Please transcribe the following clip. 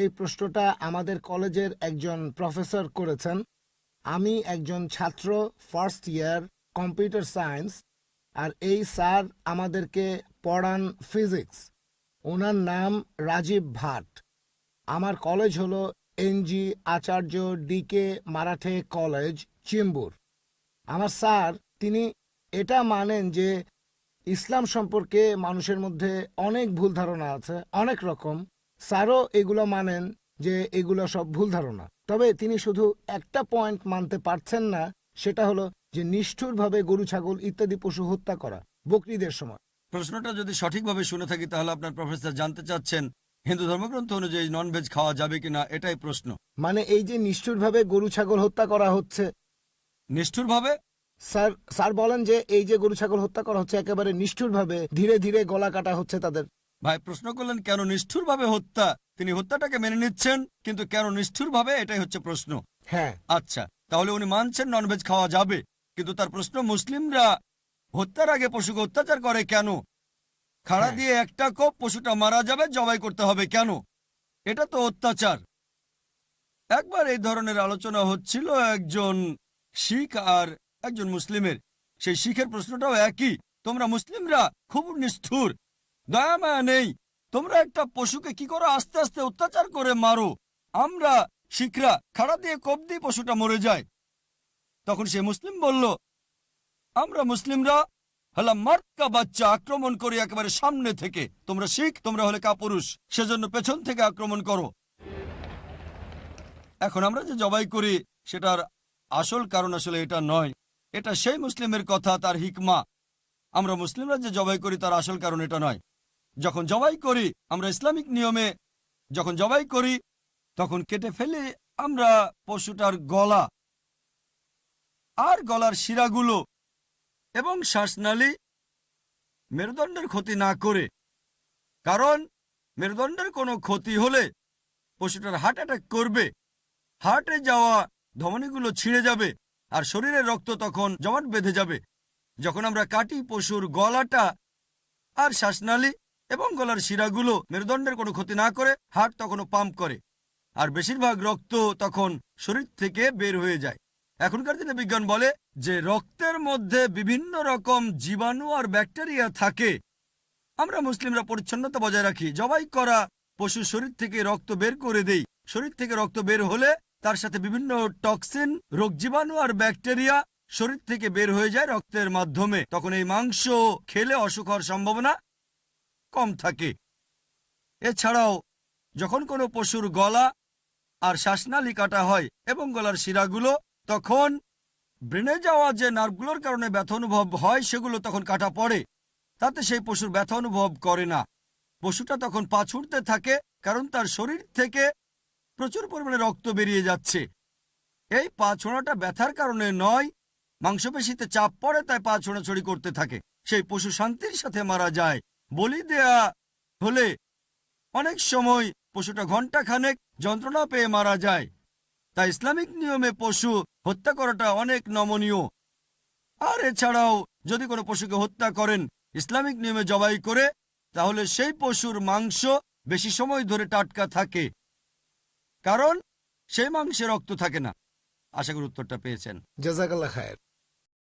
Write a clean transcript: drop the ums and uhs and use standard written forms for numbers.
এই প্রশ্নটা আমাদের কলেজের একজন প্রফেসর করেছেন। আমি একজন ছাত্র, ফার্স্ট ইয়ার কম্পিউটার সায়েন্স। আর এই স্যার আমাদেরকে পড়ান ফিজিক্স। ওনার নাম রাজীব ভাট। আমার কলেজ হলো এনজি আচার্য ডিকে মারাঠে কলেজ, চেম্বুর। আমার স্যার তিনি এটা মানেন যে ইসলাম সম্পর্কে মানুষের মধ্যে অনেক ভুল ধারণা আছে, অনেক রকম। স্যারও এগুলো মানেন যে এগুলো সব ভুল ধারণা। তবে তিনি শুধু একটা পয়েন্ট মানতে পারছেন না, সেটা হলো যে নিষ্ঠুরভাবে গরু, ছাগল ইত্যাদি পশু হত্যা করা বকরিদের সময়। প্রশ্নটা যদি সঠিকভাবে শুনে থাকি তাহলে আপনার প্রফেসর জানতে চাচ্ছেন হিন্দু ধর্মগ্রন্থ অনুযায়ী ননভেজ খাওয়া যাবে কিনা, এটাই প্রশ্ন। মানে এই যে নিষ্ঠুরভাবে গরু, ছাগল হত্যা করা হচ্ছে। নিষ্ঠুরভাবে? স্যার স্যার বলেন যে এই যে গরু, ছাগল হত্যা করা হচ্ছে একেবারে নিষ্ঠুরভাবে, ধীরে ধীরে গলা কাটা হচ্ছে তাদের। ভাই প্রশ্ন করলেন কেন নিষ্ঠুরভাবে হত্যা। তিনি হত্যাটাকে মেনে নিচ্ছেন, কিন্তু কেন নিষ্ঠুরভাবে, এটাই হচ্ছে প্রশ্ন। হ্যাঁ, আচ্ছা, তাহলে উনি মানছেন ননভেজ খাওয়া যাবে, কিন্তু তার প্রশ্ন মুসলিমরা হত্যার আগে পশুকে অত্যাচার করে কেন? খাড়া হ্যাঁ। দিয়ে একটা কোপ পশুটা মারা যাবে, জবাই করতে হবে কেন? এটা তো অত্যাচার। একবার এই ধরনের আলোচনা হচ্ছিল একজন শিখ আর একজন মুসলিমের। সেই শিখের প্রশ্নটাও একই, তোমরা মুসলিমরা খুব নিষ্ঠুর, দয়া মায়া নেই, তোমরা একটা পশুকে কি করে আস্তে আস্তে অত্যাচার করে মারো, আমরা শিখরা খাড়া দিয়ে কোপ দিয়ে পশুটা মরে যায়। তখন সে মুসলিম বলল, আমরা মুসলিমরা হলাম মার্কা বাচ্চা, আক্রমণ করি একেবারে সামনে থেকে। তোমরা শিখ, তোমরা হলে কাপুরুষ, সেজন্য পেছন থেকে আক্রমণ করো। এখন আমরা যে জবাই করি সেটার আসল কারণ আসলে এটা নয়, এটা সেই মুসলিমের কথা, তার হিকমা। আমরা মুসলিমরা যে জবাই করি তার আসল কারণ এটা নয়। যখন জবাই করি আমরা ইসলামিক নিয়মে, যখন জবাই করি তখন কেটে ফেলি আমরা পশুটার গলা আর গলার শিরাগুলো এবং শ্বাসনালী, মেরুদণ্ডের ক্ষতি না করে। কারণ মেরুদণ্ডের কোনো ক্ষতি হলে পশুটার হার্ট অ্যাটাক করবে, হার্টে যাওয়া ধমনীগুলো ছিঁড়ে যাবে আর শরীরের রক্ত তখন জমাট বেঁধে যাবে। যখন আমরা কাটি পশুর গলাটা আর শ্বাসনালী এবং গলার শিরাগুলো, মেরুদণ্ডের কোনো ক্ষতি না করে, হার্ট তখনও পাম্প করে আর বেশিরভাগ রক্ত তখন শরীর থেকে বের হয়ে যায়। এখনকার দিনে বিজ্ঞান বলে যে রক্তের মধ্যে বিভিন্ন রকম জীবাণু আর ব্যাকটেরিয়া থাকে। আমরা মুসলিমরা পরিচ্ছন্নতা বজায় রাখি, জবাই করা পশুর শরীর থেকে রক্ত বের করে দেই। শরীর থেকে রক্ত বের হলে তার সাথে বিভিন্ন টক্সিন, রোগ জীবাণু আর ব্যাকটেরিয়া শরীর থেকে বের হয়ে যায় রক্তের মাধ্যমে। তখন এই মাংস খেলে অসুখ হওয়ার সম্ভাবনা কম থাকে। এছাড়াও যখন কোনো পশুর গলা আর শ্বাসনালী কাটা হয় এবং গলার শিরাগুলো, তখন ব্রেনে যাওয়া যে নার্ভগুলোর কারণে ব্যথা অনুভব হয় সেগুলো তখন কাটা পড়ে, তাতে সেই পশুর ব্যথা অনুভব করে না। পশুটা তখন পা ছুটতে থাকে, কারণ তার শরীর থেকে প্রচুর পরিমাণে রক্ত বেরিয়ে যাচ্ছে। এই পা ছোঁড়াটা ব্যথার কারণে নয়, মাংসপেশিতে চাপ পড়ে তাই পা ছোঁড়াছড়ি করতে থাকে। সেই পশু শান্তির সাথে মারা যায়। বলি দেয়া হলে অনেক সময় পশুটা ঘন্টাখানেক যন্ত্রণা পেয়ে মারা যায়। তাই ইসলামিক নিয়মে পশু হত্যা করাটা অনেক নমনীয়। আর এছাড়াও যদি কোনো পশুকে হত্যা করেন ইসলামিক নিয়মে জবাই করে, তাহলে সেই পশুর মাংস বেশি সময় ধরে টাটকা থাকে, কারণ সেই মাংসে রক্ত থাকে না। আশা করি উত্তরটা পেয়েছেন। জাযাকাল্লাহ খায়ের।